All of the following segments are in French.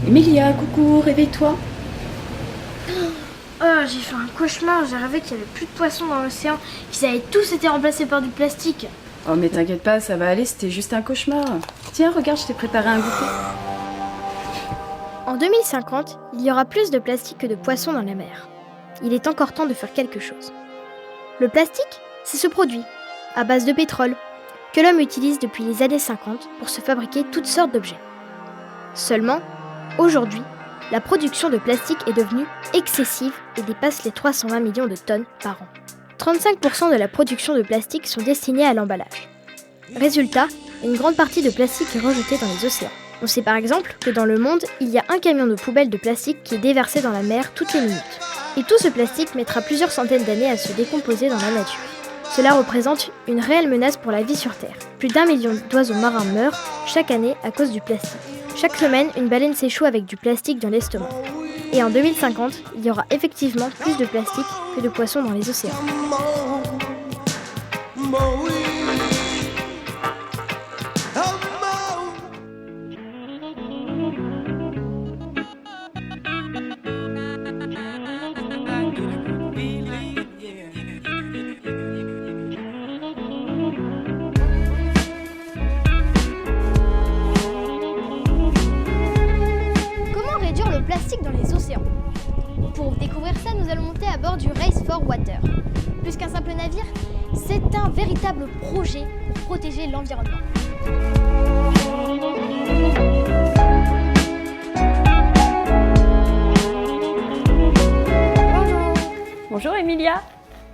Emilia, coucou, réveille-toi. Oh, j'ai fait un cauchemar, j'ai rêvé qu'il n'y avait plus de poissons dans l'océan, qu'ils avaient tous été remplacés par du plastique. Oh mais t'inquiète pas, ça va aller, c'était juste un cauchemar. Tiens, regarde, je t'ai préparé un goûter. En 2050, il y aura plus de plastique que de poissons dans la mer. Il est encore temps de faire quelque chose. Le plastique, c'est ce produit, à base de pétrole, que l'homme utilise depuis les années 50 pour se fabriquer toutes sortes d'objets. Seulement, aujourd'hui, la production de plastique est devenue excessive et dépasse les 320 millions de tonnes par an. 35% de la production de plastique sont destinés à l'emballage. Résultat, une grande partie de plastique est rejetée dans les océans. On sait par exemple que dans le monde, il y a un camion de poubelle de plastique qui est déversé dans la mer toutes les minutes. Et tout ce plastique mettra plusieurs centaines d'années à se décomposer dans la nature. Cela représente une réelle menace pour la vie sur Terre. Plus d'1 million d'oiseaux marins meurent chaque année à cause du plastique. Chaque semaine, une baleine s'échoue avec du plastique dans l'estomac. Et en 2050, il y aura effectivement plus de plastique que de poissons dans les océans. Comment réduire le plastique dans les océans ? Pour découvrir ça, nous allons monter à bord du Race for Water. Plus qu'un simple navire, c'est un véritable projet pour protéger l'environnement. Bonjour. Bonjour Emilia,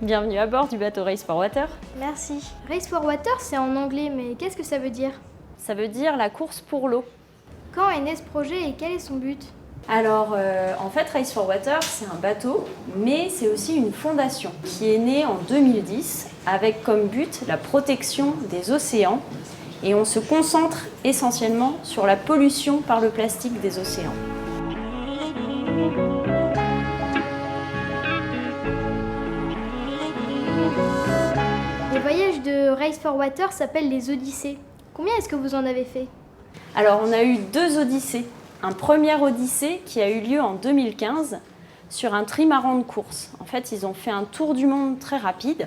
bienvenue à bord du bateau Race for Water. Merci. Race for Water, c'est en anglais, mais qu'est-ce que ça veut dire ? Ça veut dire la course pour l'eau. Quand est né ce projet et quel est son but ? Alors en fait Race for Water c'est un bateau, mais c'est aussi une fondation qui est née en 2010 avec comme but la protection des océans et on se concentre essentiellement sur la pollution par le plastique des océans. Les voyages de Race for Water s'appellent les Odyssées. Combien est-ce que vous en avez fait ? Alors on a eu 2 odyssées. Un premier odyssée qui a eu lieu en 2015 sur un trimaran de course. En fait, ils ont fait un tour du monde très rapide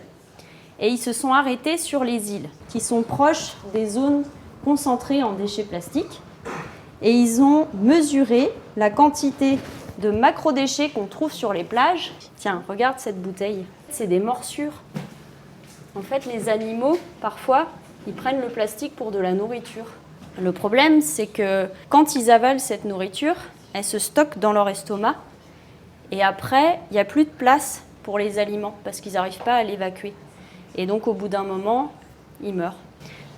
et ils se sont arrêtés sur les îles qui sont proches des zones concentrées en déchets plastiques. Et ils ont mesuré la quantité de macrodéchets qu'on trouve sur les plages. Tiens, regarde cette bouteille. C'est des morsures. En fait, les animaux, parfois, ils prennent le plastique pour de la nourriture. Le problème, c'est que quand ils avalent cette nourriture, elle se stocke dans leur estomac et après, il n'y a plus de place pour les aliments parce qu'ils n'arrivent pas à l'évacuer. Et donc, au bout d'un moment, ils meurent.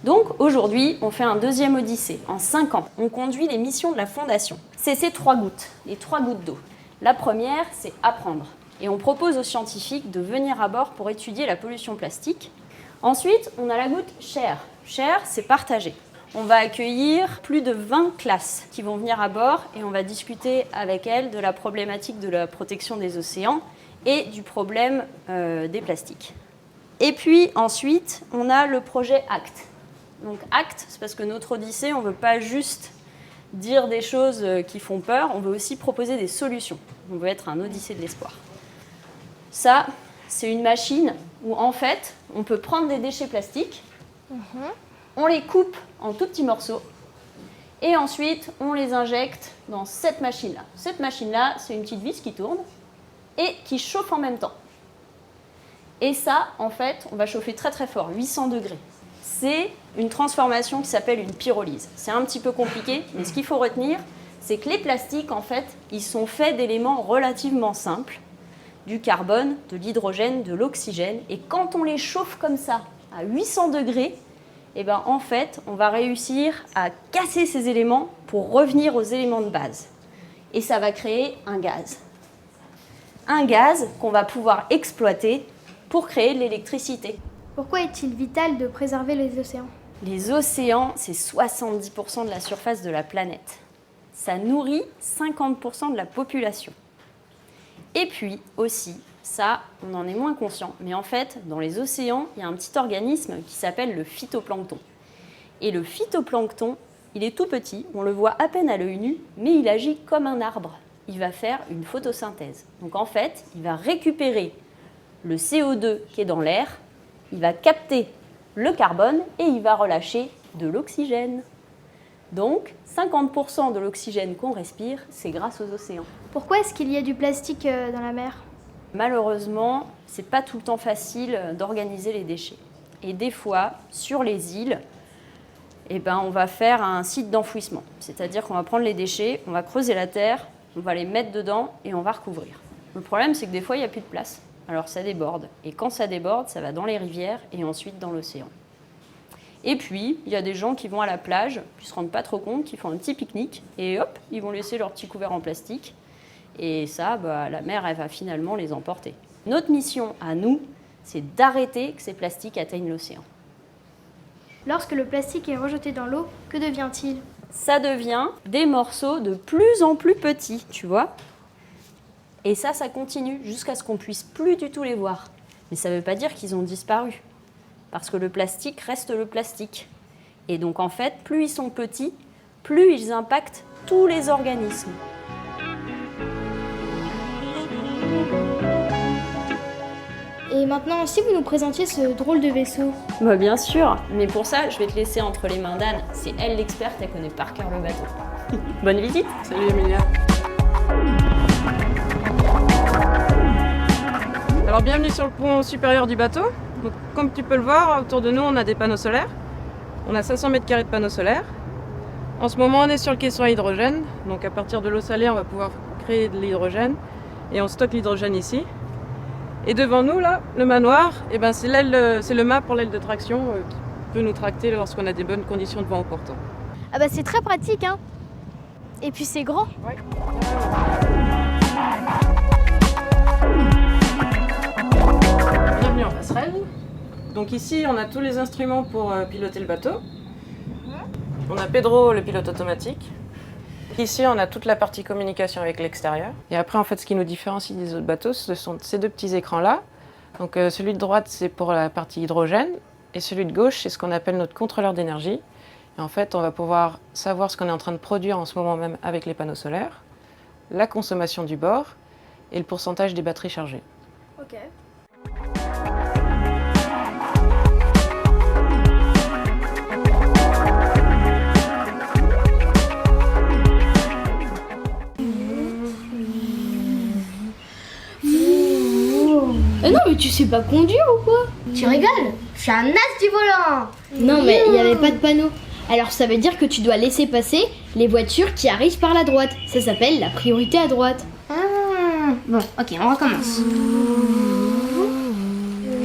Donc, aujourd'hui, on fait un deuxième odyssée. En 5 ans, on conduit les missions de la Fondation. C'est ces 3 gouttes, les 3 gouttes d'eau. La première, c'est apprendre. Et on propose aux scientifiques de venir à bord pour étudier la pollution plastique. Ensuite, on a la goutte share. Share, c'est partager. On va accueillir plus de 20 classes qui vont venir à bord et on va discuter avec elles de la problématique de la protection des océans et du problème des plastiques. Et puis ensuite, on a le projet ACT. Donc ACT, c'est parce que notre Odyssée, on ne veut pas juste dire des choses qui font peur, on veut aussi proposer des solutions. On veut être un Odyssée de l'espoir. Ça, c'est une machine où en fait, on peut prendre des déchets plastiques, on les coupe en tout petits morceaux et ensuite on les injecte dans cette machine-là. Cette machine-là, c'est une petite vis qui tourne et qui chauffe en même temps. Et ça, en fait, on va chauffer très très fort, 800 degrés. C'est une transformation qui s'appelle une pyrolyse. C'est un petit peu compliqué, mais ce qu'il faut retenir, c'est que les plastiques, en fait, ils sont faits d'éléments relativement simples, du carbone, de l'hydrogène, de l'oxygène. Et quand on les chauffe comme ça, à 800 degrés, eh ben, en fait, on va réussir à casser ces éléments pour revenir aux éléments de base. Et ça va créer un gaz. Un gaz qu'on va pouvoir exploiter pour créer de l'électricité. Pourquoi est-il vital de préserver les océans ? Les océans, c'est 70% de la surface de la planète. Ça nourrit 50% de la population. Et puis aussi, ça, on en est moins conscient, mais en fait, dans les océans, il y a un petit organisme qui s'appelle le phytoplancton. Et le phytoplancton, il est tout petit, on le voit à peine à l'œil nu, mais il agit comme un arbre. Il va faire une photosynthèse. Donc en fait, il va récupérer le CO2 qui est dans l'air, il va capter le carbone et il va relâcher de l'oxygène. Donc 50% de l'oxygène qu'on respire, c'est grâce aux océans. Pourquoi est-ce qu'il y a du plastique dans la mer? Malheureusement, c'est pas tout le temps facile d'organiser les déchets. Et des fois, sur les îles, on va faire un site d'enfouissement. C'est-à-dire qu'on va prendre les déchets, on va creuser la terre, on va les mettre dedans et on va recouvrir. Le problème, c'est que des fois, il n'y a plus de place. Alors ça déborde. Et quand ça déborde, ça va dans les rivières et ensuite dans l'océan. Et puis, il y a des gens qui vont à la plage, qui ne se rendent pas trop compte, qui font un petit pique-nique et hop, ils vont laisser leur petit couvert en plastique. Et ça, la mer, elle va finalement les emporter. Notre mission à nous, c'est d'arrêter que ces plastiques atteignent l'océan. Lorsque le plastique est rejeté dans l'eau, que devient-il? Ça devient des morceaux de plus en plus petits, tu vois. Et ça continue jusqu'à ce qu'on puisse plus du tout les voir. Mais ça ne veut pas dire qu'ils ont disparu. Parce que le plastique reste le plastique. Et donc en fait, plus ils sont petits, plus ils impactent tous les organismes. Et maintenant, si vous nous présentiez ce drôle de vaisseau. Bien sûr, mais pour ça, je vais te laisser entre les mains d'Anne. C'est elle l'experte, elle connaît par cœur le bateau. Bonne visite. Salut Emilia. Alors bienvenue sur le pont supérieur du bateau. Donc, comme tu peux le voir, autour de nous on a des panneaux solaires. On a 500 mètres carrés de panneaux solaires. En ce moment on est sur le caisson à hydrogène. Donc à partir de l'eau salée on va pouvoir créer de l'hydrogène. Et on stocke l'hydrogène ici. Et devant nous là, le manoir, c'est le mât pour l'aile de traction qui peut nous tracter lorsqu'on a des bonnes conditions de vent au portant. Ah c'est très pratique, hein. Et puis c'est grand. Ouais. Bienvenue en passerelle. Donc ici, on a tous les instruments pour piloter le bateau. On a Pedro, le pilote automatique. Ici, on a toute la partie communication avec l'extérieur. Et après, en fait, ce qui nous différencie des autres bateaux, ce sont ces deux petits écrans-là. Donc celui de droite, c'est pour la partie hydrogène. Et celui de gauche, c'est ce qu'on appelle notre contrôleur d'énergie. Et en fait, on va pouvoir savoir ce qu'on est en train de produire en ce moment même avec les panneaux solaires, la consommation du bord et le pourcentage des batteries chargées. Ok. Non mais tu sais pas conduire ou quoi? Tu rigoles? Je suis un as du volant. Non mais il n'y avait pas de panneau. Alors ça veut dire que tu dois laisser passer les voitures qui arrivent par la droite. Ça s'appelle la priorité à droite. Bon, ok, on recommence.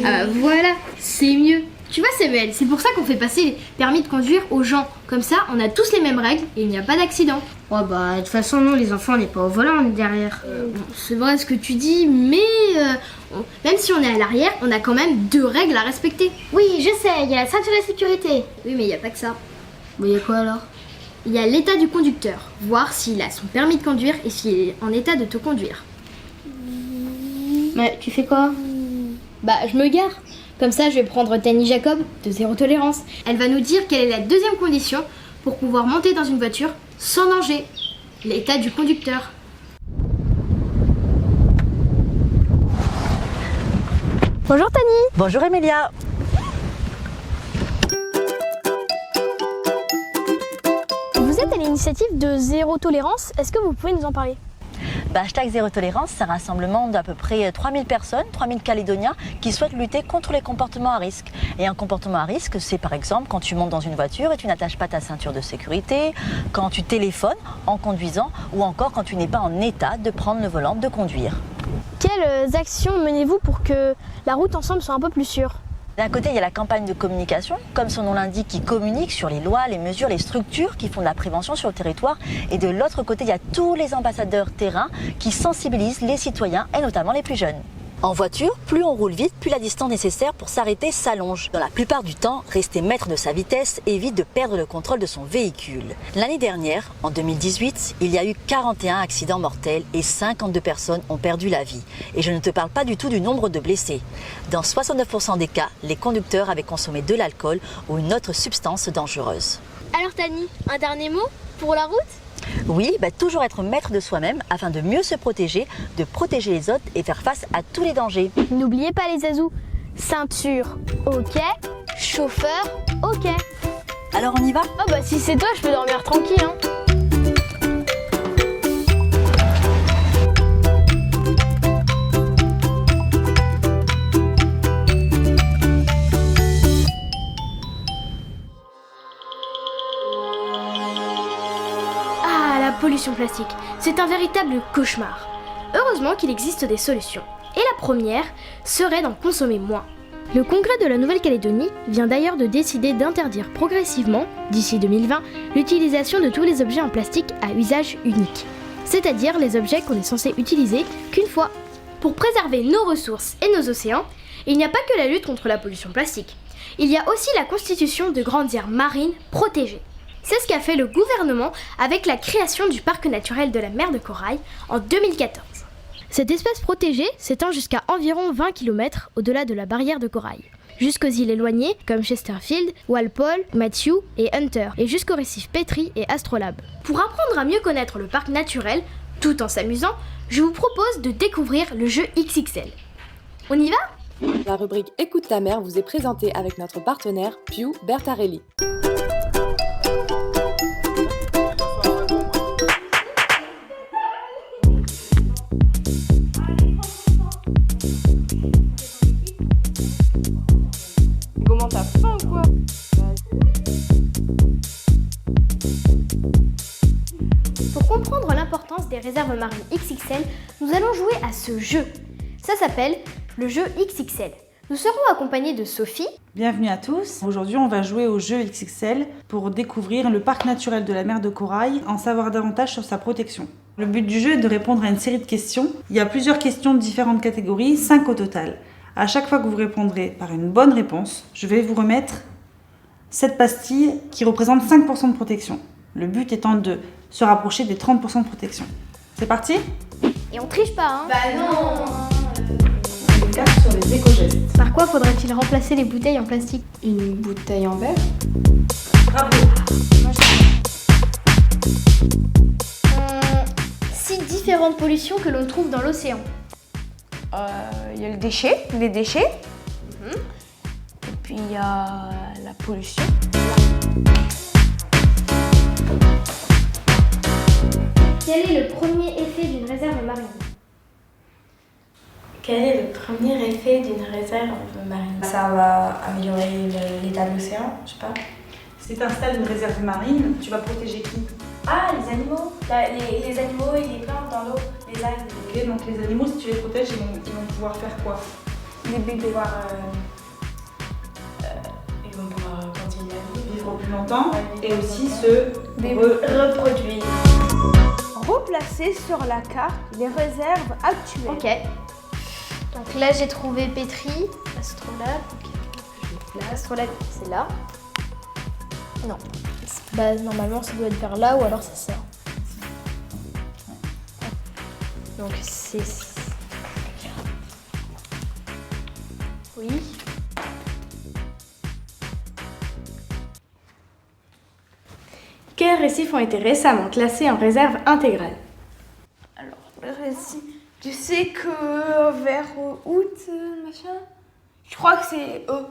Ah bah voilà, c'est mieux. Tu vois Samuel, c'est pour ça qu'on fait passer les permis de conduire aux gens. Comme ça, on a tous les mêmes règles et il n'y a pas d'accident. Ouais bah de toute façon nous les enfants on n'est pas au volant, on est derrière. C'est vrai ce que tu dis, mais même si on est à l'arrière, on a quand même 2 règles à respecter. Oui je sais, il y a la ceinture de sécurité. Oui mais il n'y a pas que ça. Bon il y a quoi alors? Il y a l'état du conducteur, voir s'il a son permis de conduire et s'il est en état de te conduire. Mais tu fais quoi? Bah je me gare. Comme ça je vais prendre Tani Jacob de Zéro Tolérance. Elle va nous dire quelle est la deuxième condition pour pouvoir monter dans une voiture sans danger. L'état du conducteur. Bonjour Tani. Bonjour Emilia. Vous êtes à l'initiative de Zéro Tolérance, est-ce que vous pouvez nous en parler? Hashtag Zéro Tolérance, c'est un rassemblement d'à peu près 3000 personnes, 3000 Calédoniens qui souhaitent lutter contre les comportements à risque. Et un comportement à risque, c'est par exemple quand tu montes dans une voiture et tu n'attaches pas ta ceinture de sécurité, quand tu téléphones en conduisant ou encore quand tu n'es pas en état de prendre le volant, de conduire. Quelles actions menez-vous pour que la route ensemble soit un peu plus sûre? D'un côté, il y a la campagne de communication, comme son nom l'indique, qui communique sur les lois, les mesures, les structures qui font de la prévention sur le territoire. Et de l'autre côté, il y a tous les ambassadeurs terrain qui sensibilisent les citoyens et notamment les plus jeunes. En voiture, plus on roule vite, plus la distance nécessaire pour s'arrêter s'allonge. Dans la plupart du temps, rester maître de sa vitesse évite de perdre le contrôle de son véhicule. L'année dernière, en 2018, il y a eu 41 accidents mortels et 52 personnes ont perdu la vie. Et je ne te parle pas du tout du nombre de blessés. Dans 69% des cas, les conducteurs avaient consommé de l'alcool ou une autre substance dangereuse. Alors Tani, un dernier mot pour la route? Oui, toujours être maître de soi-même afin de mieux se protéger, de protéger les autres et faire face à tous les dangers. N'oubliez pas les azous. Ceinture, ok. Chauffeur, ok. Alors on y va? Oh bah si c'est toi, je peux dormir tranquille, hein. Ah, la pollution plastique, c'est un véritable cauchemar. Heureusement qu'il existe des solutions. Et la première serait d'en consommer moins. Le Congrès de la Nouvelle-Calédonie vient d'ailleurs de décider d'interdire progressivement, d'ici 2020, l'utilisation de tous les objets en plastique à usage unique. C'est-à-dire les objets qu'on est censé utiliser qu'une fois. Pour préserver nos ressources et nos océans, il n'y a pas que la lutte contre la pollution plastique. Il y a aussi la constitution de grandes aires marines protégées. C'est ce qu'a fait le gouvernement avec la création du parc naturel de la mer de Corail en 2014. Cette espèce protégée s'étend jusqu'à environ 20 km au-delà de la barrière de corail, jusqu'aux îles éloignées comme Chesterfield, Walpole, Matthew et Hunter, et jusqu'aux récifs Petrie et Astrolabe. Pour apprendre à mieux connaître le parc naturel, tout en s'amusant, je vous propose de découvrir le jeu XXL. On y va ? La rubrique Écoute ta mère vous est présentée avec notre partenaire Piu Bertarelli. Comment t'as faim ou quoi? Pour comprendre l'importance des réserves marines XXL, nous allons jouer à ce jeu. Ça s'appelle le jeu XXL. Nous serons accompagnés de Sophie. Bienvenue à tous. Aujourd'hui, on va jouer au jeu XXL pour découvrir le parc naturel de la mer de Corail, en savoir davantage sur sa protection. Le but du jeu est de répondre à une série de questions. Il y a plusieurs questions de différentes catégories, 5 au total. À chaque fois que vous répondrez par une bonne réponse, je vais vous remettre cette pastille qui représente 5% de protection. Le but étant de se rapprocher des 30% de protection. C'est parti ? Et on triche pas, hein? Bah non. On regarde sur les éco-gestes. Par quoi faudrait-il remplacer les bouteilles en plastique? Une bouteille en verre? Bravo. 6 différentes pollutions que l'on trouve dans l'océan. Il y a les déchets. Et puis il y a la pollution. Quel est le premier effet d'une réserve marine? Quel est le premier effet d'une réserve marine? Ça va améliorer l'état de l'océan, je sais pas. Si tu installes une réserve marine, tu vas protéger qui? Ah, les animaux. Les animaux et les plantes dans l'eau, les algues. Ok, donc les animaux, si tu les protèges, ils vont pouvoir faire quoi? Ils vont pouvoir continuer à Vivre plus longtemps Ouais, et aussi se reproduire. Replacer sur la carte les réserves actuelles. Ok. Donc là j'ai trouvé Petrie, Astrolabe. Astrolabe, c'est là. Non. Bah normalement ça doit être vers là ou alors ça sort. Donc c'est... Oui. Quels récifs ont été récemment classés en réserve intégrale? Alors, le récif, tu sais que vers août, machin, je crois que c'est eux.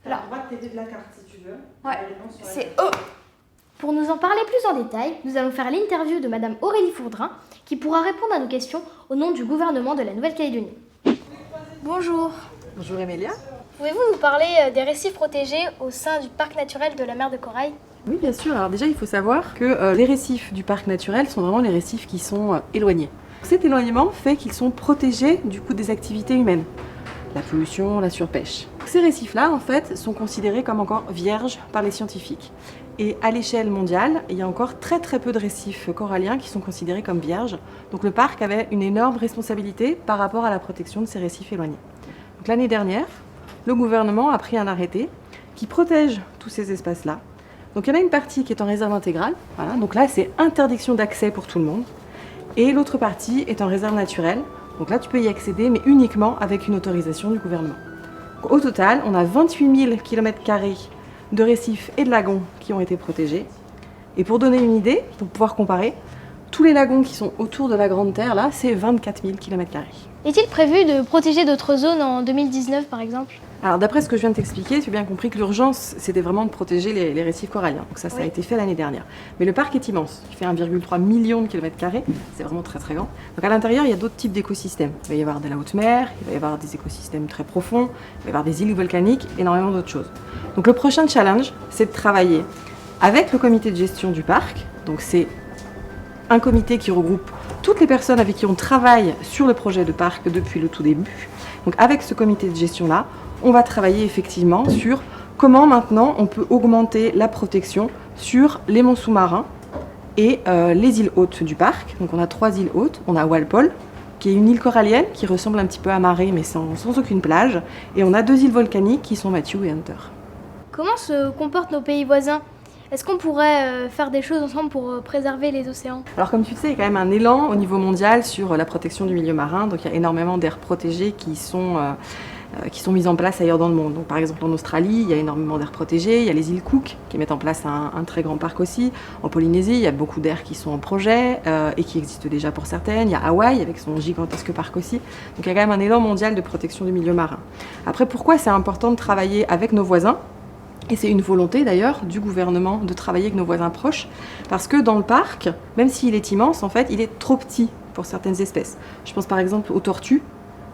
Là. On va t'aider de la carte si tu veux. Ouais, c'est eux. Pour nous en parler plus en détail, nous allons faire l'interview de Madame Aurélie Fourdrin qui pourra répondre à nos questions au nom du gouvernement de la Nouvelle-Calédonie. Bonjour. Bonjour Emilia. Pouvez-vous nous parler des récifs protégés au sein du parc naturel de la mer de Corail? Oui, bien sûr. Alors déjà, il faut savoir que les récifs du parc naturel sont vraiment les récifs qui sont éloignés. Cet éloignement fait qu'ils sont protégés du coup des activités humaines, la pollution, la surpêche. Ces récifs-là, en fait, sont considérés comme encore vierges par les scientifiques. Et à l'échelle mondiale, il y a encore très peu de récifs coralliens qui sont considérés comme vierges. Donc le parc avait une énorme responsabilité par rapport à la protection de ces récifs éloignés. Donc l'année dernière, le gouvernement a pris un arrêté qui protège tous ces espaces-là. Donc il y en a une partie qui est en réserve intégrale, voilà, donc là c'est interdiction d'accès pour tout le monde. Et l'autre partie est en réserve naturelle, donc là tu peux y accéder mais uniquement avec une autorisation du gouvernement. Donc, au total, on a 28 000 km² de récifs et de lagons qui ont été protégés. Et pour donner une idée, pour pouvoir comparer, tous les lagons qui sont autour de la Grande Terre, là, c'est 24 000 km². Est-il prévu de protéger d'autres zones en 2019 par exemple? Alors d'après ce que je viens de t'expliquer, tu as bien compris que l'urgence, c'était vraiment de protéger les récifs coralliens. Donc ça a été fait l'année dernière. Mais le parc est immense, il fait 1,3 million de km², c'est vraiment très très grand. Donc à l'intérieur, il y a d'autres types d'écosystèmes. Il va y avoir de la haute mer, il va y avoir des écosystèmes très profonds, il va y avoir des îles volcaniques, énormément d'autres choses. Donc le prochain challenge, c'est de travailler avec le comité de gestion du parc. Donc c'est un comité qui regroupe toutes les personnes avec qui on travaille sur le projet de parc depuis le tout début. Donc avec ce comité de gestion-là, on va travailler effectivement sur comment maintenant on peut augmenter la protection sur les monts sous-marins et les îles hautes du parc. Donc on a 3 îles hautes. On a Walpole, qui est une île corallienne qui ressemble un petit peu à Marée mais sans aucune plage. Et on a 2 îles volcaniques qui sont Matthew et Hunter. Comment se comportent nos pays voisins? Est-ce qu'on pourrait faire des choses ensemble pour préserver les océans? Alors comme tu le sais, il y a quand même un élan au niveau mondial sur la protection du milieu marin. Donc il y a énormément d'aires protégées qui sont mises en place ailleurs dans le monde. Donc par exemple en Australie, il y a énormément d'aires protégées. Il y a les îles Cook qui mettent en place un très grand parc aussi. En Polynésie, il y a beaucoup d'aires qui sont en projet et qui existent déjà pour certaines. Il y a Hawaï avec son gigantesque parc aussi. Donc il y a quand même un élan mondial de protection du milieu marin. Après, pourquoi c'est important de travailler avec nos voisins? Et c'est une volonté d'ailleurs du gouvernement de travailler avec nos voisins proches, parce que dans le parc, même s'il est immense, en fait, il est trop petit pour certaines espèces. Je pense par exemple aux tortues,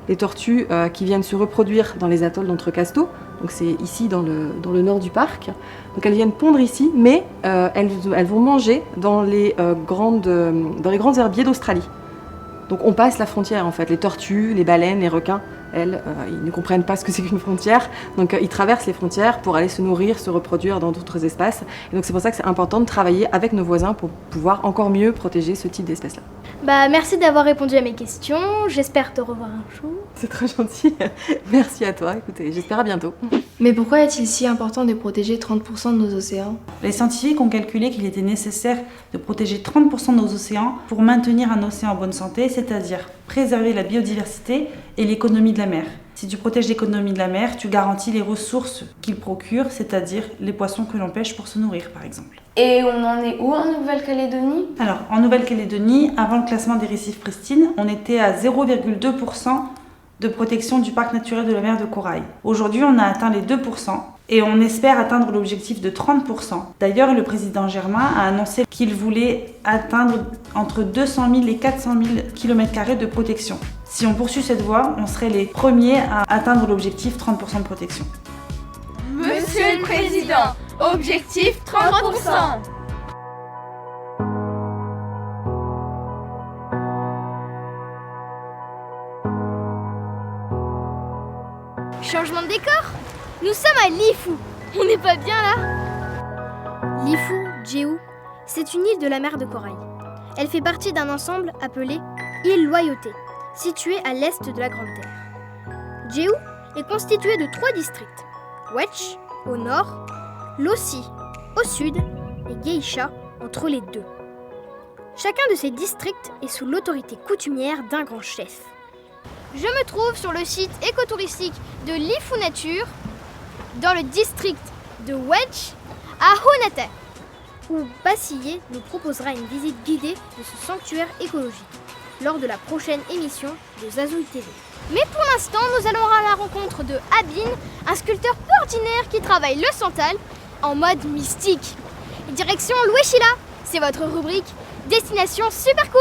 les tortues qui viennent se reproduire dans les atolls d'Entrecasteaux, donc c'est ici dans le nord du parc. Donc elles viennent pondre ici, mais elles vont manger dans les grands herbiers d'Australie. Donc on passe la frontière en fait, les tortues, les baleines, les requins, elles, ils ne comprennent pas ce que c'est qu'une frontière, donc ils traversent les frontières pour aller se nourrir, se reproduire dans d'autres espaces. Et donc c'est pour ça que c'est important de travailler avec nos voisins pour pouvoir encore mieux protéger ce type d'espèces-là. Bah merci d'avoir répondu à mes questions, j'espère te revoir un jour. C'est très gentil, merci à toi, écoutez, j'espère à bientôt. Mais pourquoi est-il si important de protéger 30% de nos océans? Les scientifiques ont calculé qu'il était nécessaire de protéger 30% de nos océans pour maintenir un océan en bonne santé, c'est-à-dire préserver la biodiversité et l'économie de la mer. Si tu protèges l'économie de la mer, tu garantis les ressources qu'il procure, c'est-à-dire les poissons que l'on pêche pour se nourrir par exemple. Et on en est où en Nouvelle-Calédonie? Alors, en Nouvelle-Calédonie, avant le classement des récifs pristines, on était à 0,2% de protection du parc naturel de la mer de Corail. Aujourd'hui, on a atteint les 2% et on espère atteindre l'objectif de 30%. D'ailleurs, le président Germain a annoncé qu'il voulait atteindre entre 200 000 et 400 000 km² de protection. Si on poursuit cette voie, on serait les premiers à atteindre l'objectif 30% de protection. Monsieur le Président, objectif 30%. Changement de décor? Nous sommes à Lifu. On n'est pas bien là? Lifu, Jehu, c'est une île de la mer de Corail. Elle fait partie d'un ensemble appelé île Loyauté, située à l'est de la Grande Terre. Jehu est constituée de 3 districts. Wetch, au nord, Lossi, au sud, et Geisha, entre les deux. Chacun de ces districts est sous l'autorité coutumière d'un grand chef. Je me trouve sur le site écotouristique de Lifu Nature, dans le district de Wedge, à Hunata, où Bassillé nous proposera une visite guidée de ce sanctuaire écologique lors de la prochaine émission de Zazouille TV. Mais pour l'instant, nous allons à la rencontre de Abin, un sculpteur peu ordinaire qui travaille le santal en mode mystique. Direction Louéchila, c'est votre rubrique Destination super cool.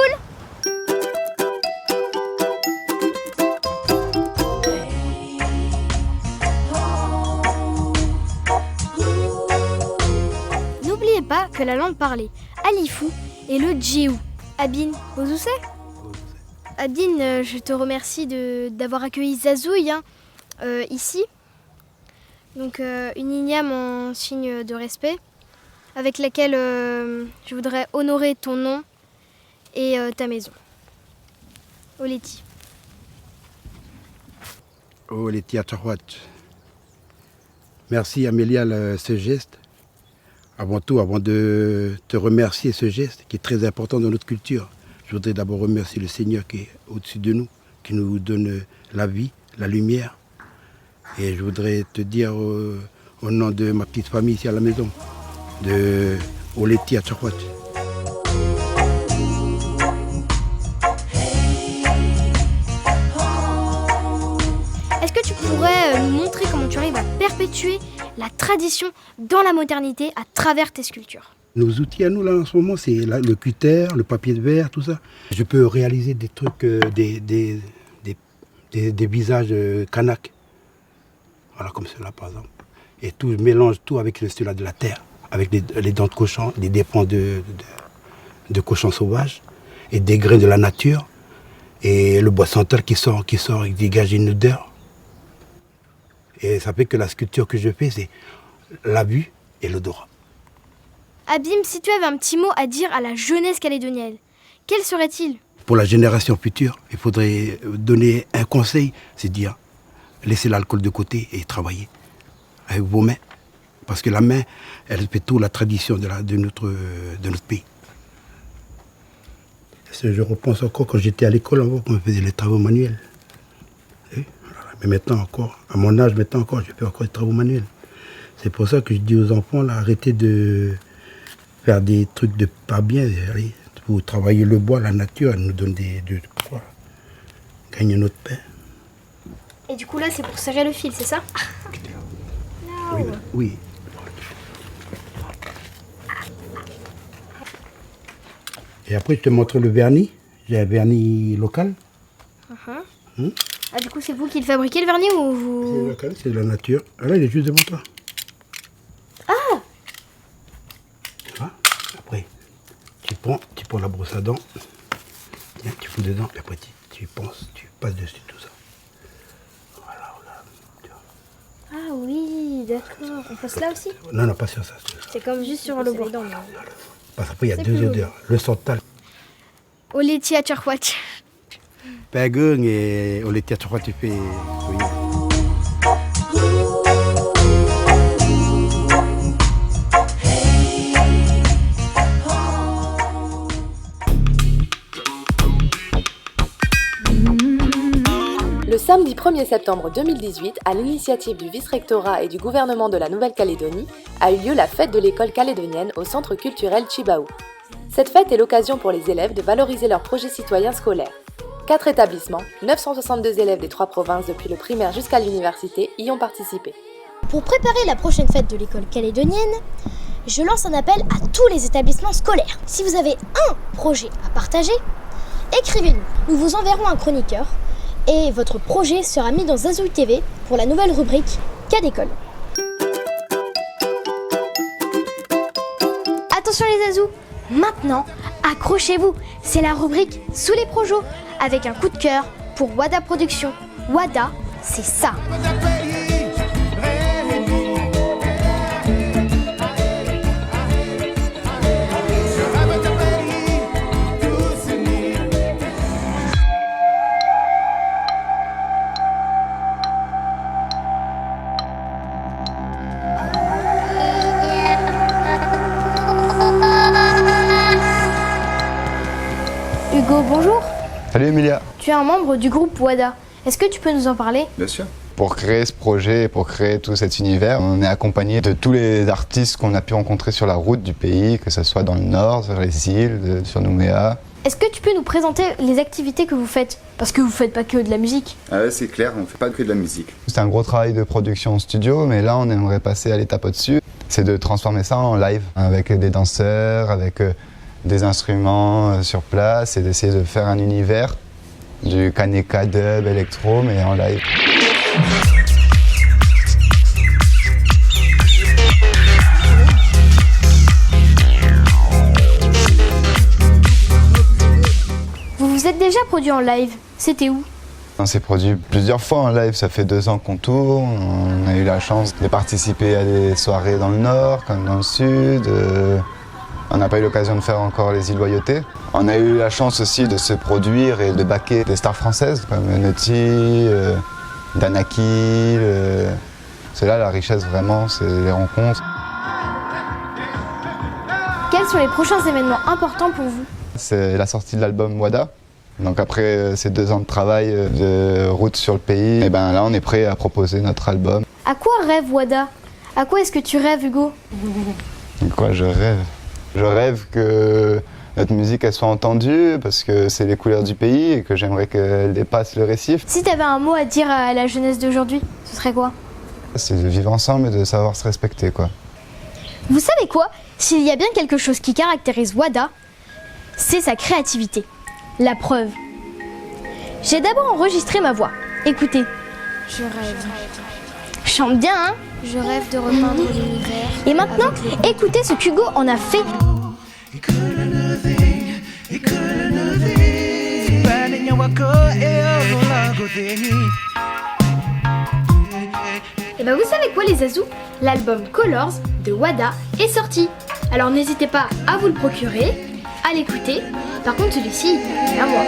N'oubliez pas que la langue parlée à Lifu est le Jehu. Abin, Bozoussé? Abin, je te remercie d'avoir accueilli Zazouille ici. Donc une igname en signe de respect, avec laquelle je voudrais honorer ton nom et ta maison. Oleti. Oleti Atahwat. Merci Amélia ce geste. Avant tout, avant de te remercier ce geste qui est très important dans notre culture, je voudrais d'abord remercier le Seigneur qui est au-dessus de nous, qui nous donne la vie, la lumière. Et je voudrais te dire au nom de ma petite famille ici à la maison, de Oleti Acharwat. Est-ce que tu pourrais nous montrer comment tu arrives à perpétuer la tradition dans la modernité à travers tes sculptures? Nos outils à nous là en ce moment, c'est le cutter, le papier de verre, tout ça. Je peux réaliser des trucs, des visages kanak. Voilà, comme cela par exemple. Et tout, je mélange tout avec celui-là de la terre, avec les dents de cochon, des dépens de cochons sauvages, et des grains de la nature, et le bois central qui sort, il dégage une odeur. Et ça fait que la sculpture que je fais, c'est la vue et l'odorat. Abim, si tu avais un petit mot à dire à la jeunesse calédonienne, quel serait-il? Pour la génération future, il faudrait donner un conseil, c'est dire, laissez l'alcool de côté et travailler avec vos mains. Parce que la main, elle fait toute la tradition de notre pays. Je repense encore quand j'étais à l'école, on faisait les travaux manuels. Mais maintenant encore, à mon âge, je fais encore des travaux manuels. C'est pour ça que je dis aux enfants, là, arrêtez de faire des trucs de pas bien. Allez, pour travailler le bois, la nature, elle nous donne de quoi gagner notre pain. Et du coup là, c'est pour serrer le fil, c'est ça? Oui, oui. Et après, je te montre le vernis. J'ai un vernis local. Ah, du coup, c'est vous qui le fabriquez, le vernis, ou vous... C'est local, c'est de la nature. Ah là, il est juste devant toi. Ah! Ah, après, tu prends la brosse à dents. Bien, tu fous dedans, et après, tu passes dessus tout ça. Voilà, voilà. Ah oui, d'accord. On passe là aussi? Non, pas sur ça. C'est comme juste sur le bois. Parce qu'après, il y a deux odeurs. Le santal. Oleti Acharwat. Pegung et Oleti Acharwat, tu fais... Oui. Le samedi 1er septembre 2018, à l'initiative du vice-rectorat et du gouvernement de la Nouvelle-Calédonie, a eu lieu la fête de l'école calédonienne au centre culturel Chibaou. Cette fête est l'occasion pour les élèves de valoriser leurs projets citoyens scolaires. 4 établissements, 962 élèves des 3 provinces depuis le primaire jusqu'à l'université y ont participé. Pour préparer la prochaine fête de l'école calédonienne, je lance un appel à tous les établissements scolaires. Si vous avez un projet à partager, écrivez-nous. Nous vous enverrons un chroniqueur et votre projet sera mis dans Zazouille TV pour la nouvelle rubrique Cas d'école. Attention les Zazous, maintenant, accrochez-vous, c'est la rubrique Sous les projos, avec un coup de cœur pour Wada Productions. Wada, c'est ça. Hugo, bonjour. Salut Emilia. Tu es un membre du groupe WADA. Est-ce que tu peux nous en parler? Bien sûr. Pour créer ce projet, pour créer tout cet univers, on est accompagné de tous les artistes qu'on a pu rencontrer sur la route du pays, que ce soit dans le nord, sur les îles, sur Nouméa. Est-ce que tu peux nous présenter les activités que vous faites? Parce que vous faites pas que de la musique. Ah ouais, c'est clair, on fait pas que de la musique. C'est un gros travail de production en studio, mais là on aimerait passer à l'étape au-dessus. C'est de transformer ça en live, avec des danseurs, avec des instruments sur place, et d'essayer de faire un univers du Kaneka dub, électro, mais en live. Vous vous êtes déjà produit en live. C'était où? On s'est produit plusieurs fois en live, ça fait 2 ans qu'on tourne. On a eu la chance de participer à des soirées dans le nord, comme dans le sud. On n'a pas eu l'occasion de faire encore les îles Loyauté. On a eu la chance aussi de se produire et de backer des stars françaises comme Nutty, Danaki. C'est là la richesse vraiment, c'est les rencontres. Quels sont les prochains événements importants pour vous? C'est la sortie de l'album Wada. Donc après ces 2 ans de travail de route sur le pays, et ben là on est prêt à proposer notre album. À quoi rêve WADA? À quoi est-ce que tu rêves, Hugo? Quoi, je rêve? Je rêve que notre musique elle soit entendue parce que c'est les couleurs du pays et que j'aimerais qu'elle dépasse le récif. Si t'avais un mot à dire à la jeunesse d'aujourd'hui, ce serait quoi? C'est de vivre ensemble et de savoir se respecter, quoi. Vous savez quoi? S'il y a bien quelque chose qui caractérise Wada, c'est sa créativité. La preuve. J'ai d'abord enregistré ma voix. Écoutez. Je rêve. Chante bien, hein? Je rêve de repeindre l'univers. Et maintenant, écoutez ce qu'Hugo en a fait. Et ben vous savez quoi les Azous? L'album Colors de Wada est sorti. Alors n'hésitez pas à vous le procurer, à l'écouter. Par contre celui-ci, c'est à moi.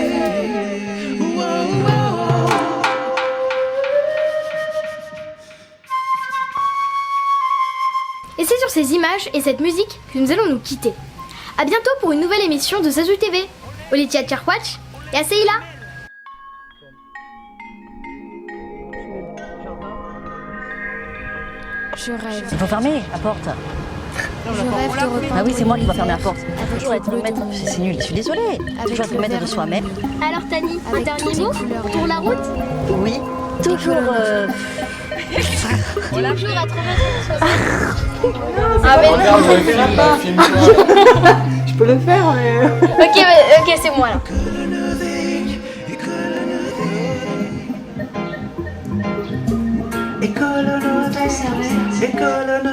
Et c'est sur ces images et cette musique que nous allons nous quitter. A bientôt pour une nouvelle émission de Zazou TV. Olitia Tcharkwatch et à Seila. Je rêve. Il faut fermer la porte. Je rêve de repeindre. Ah oui, c'est moi qui dois fermer la porte. Avec Toujours être maître. C'est nul, je suis désolée. Toujours être maître de soi-même. Alors Tani, un dernier mot pour la route? Oui, toujours. Toujours être maître. Ah mais non, je peux le faire, mais... Ok, c'est moi là. École